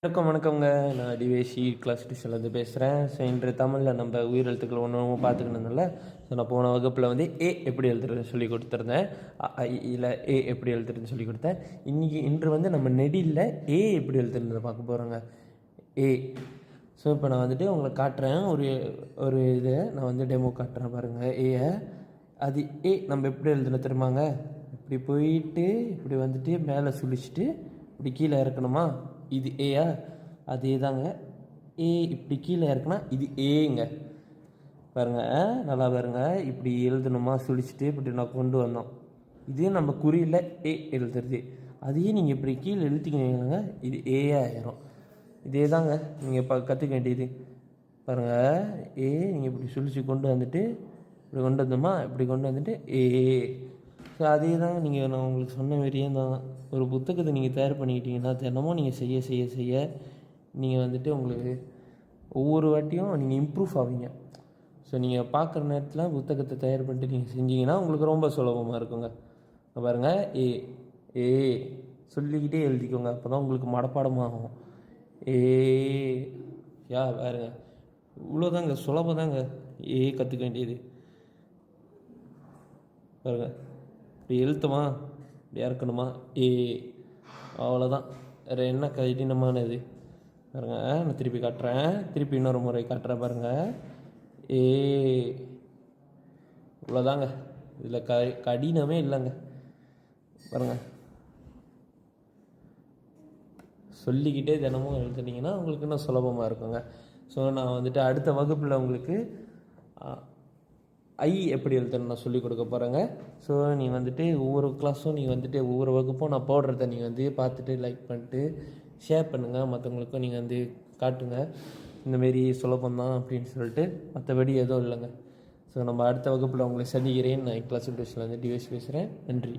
வணக்கங்க. நான் டிவேஷி கிளாஸ் டியூஷன்லேருந்து பேசுகிறேன். ஸோ இன்று தமிழில் நம்ம உயிரெழுத்துக்கள் ஒன்று ஒன்று பார்த்துக்கணும்ல. ஸோ நான் போன வகுப்பில் வந்து ஏ எப்படி எழுதுறதுன்னு சொல்லி கொடுத்துருந்தேன். இல்லை ஏ எப்படி எழுதுறதுன்னு சொல்லி கொடுத்தேன். இன்று வந்து நம்ம நெடியில் ஏ எப்படி எழுதுறதுன்னு பார்க்க போகிறோங்க. ஏ. ஸோ இப்போ நான் வந்துட்டு உங்களுக்கு காட்டுறேன். ஒரு இதை நான் வந்து டெமோ காட்டுறேன் பாருங்கள். ஏயை அது ஏ நம்ம எப்படி எழுதுன தெரியுமாங்க. இப்படி போயிட்டு இப்படி வந்துட்டு மேலே சுழிச்சிட்டு இப்படி கீழே இறக்கணுமா. இது ஏயா, அதே தாங்க. ஏ இப்படி கீழே இருக்குன்னா இது ஏங்க. பாருங்கள், நல்லா பாருங்கள். இப்படி எழுதணுமா சுழிச்சிட்டு இப்படி நான் கொண்டு வந்தோம். இதே நம்ம குறியில் ஏ எழுதுறது. அதையே நீங்கள் இப்படி கீழே எழுத்திக்கிங்க, இது ஏயா ஆயிரும். இதே தாங்க நீங்கள் இப்போ கற்றுக்க வேண்டியது. பாருங்கள், ஏ நீங்கள் இப்படி சுழிச்சு கொண்டு வந்துட்டு இப்படி கொண்டு வந்தோமா, இப்படி கொண்டு வந்துட்டு ஏ. ஸோ அதே தாங்க நீங்கள் நான் உங்களுக்கு சொன்ன மாதிரியே தான். ஒரு புத்தகத்தை நீங்கள் தயார் பண்ணிக்கிட்டீங்கன்னா தினமும் நீங்கள் செய்ய செய்ய செய்ய நீங்கள் வந்துட்டு உங்களுக்கு ஒவ்வொரு வாட்டியும் நீங்கள் இம்ப்ரூவ் ஆவீங்க. ஸோ நீங்கள் பார்க்குற நேரத்தில் புத்தகத்தை தயார் பண்ணிட்டு நீங்கள் செஞ்சீங்கன்னா உங்களுக்கு ரொம்ப சுலபமாக இருக்குங்க. பாருங்கள், ஏ ஏ சொல்லிக்கிட்டே எழுதிக்கோங்க. அப்போ தான் உங்களுக்கு மனப்பாடமாகும். ஏ யா பாருங்க, இவ்வளோதாங்க, சுலபம் தாங்க ஏ கற்றுக்க வேண்டியது. பாருங்கள், இப்படி எழுத்துமா இப்படி இறக்கணுமா ஏ, அவ்வளோதான். வேறு என்ன கடினமானது. பாருங்கள், நான் திருப்பி காட்டுறேன். திருப்பி இன்னொரு முறை காட்டுறேன் பாருங்கள். ஏ, இவ்வளோதாங்க. இதில் கடினமே இல்லைங்க. பாருங்கள், சொல்லிக்கிட்டே தினமும் எழுதுனீங்கன்னா உங்களுக்கு இன்னும் சுலபமாக இருக்குங்க. ஸோ நான் வந்துட்டு அடுத்த வகுப்பில் உங்களுக்கு ஐ எப்படி எழுதுன்னு நான் சொல்லிக் கொடுக்க போகிறேங்க. ஸோ நீங்கள் வந்துட்டு ஒவ்வொரு கிளாஸும் நீங்கள் வந்துட்டு ஒவ்வொரு வகுப்பும் நான் போடுறத நீங்கள் வந்து பார்த்துட்டு லைக் பண்ணிட்டு ஷேர் பண்ணுங்கள். மற்றவங்களுக்கும் நீங்கள் வந்து காட்டுங்க, இந்தமாரி சுலபந்தான் அப்படின்னு சொல்லிட்டு. மற்றபடி எதுவும் இல்லைங்க. ஸோ நம்ம அடுத்த வகுப்பில் உங்களை சந்திக்கிறேன். நான் கிளாஸ் டியூஷனில் வந்து டிவைஸ் பேசுகிறேன். நன்றி.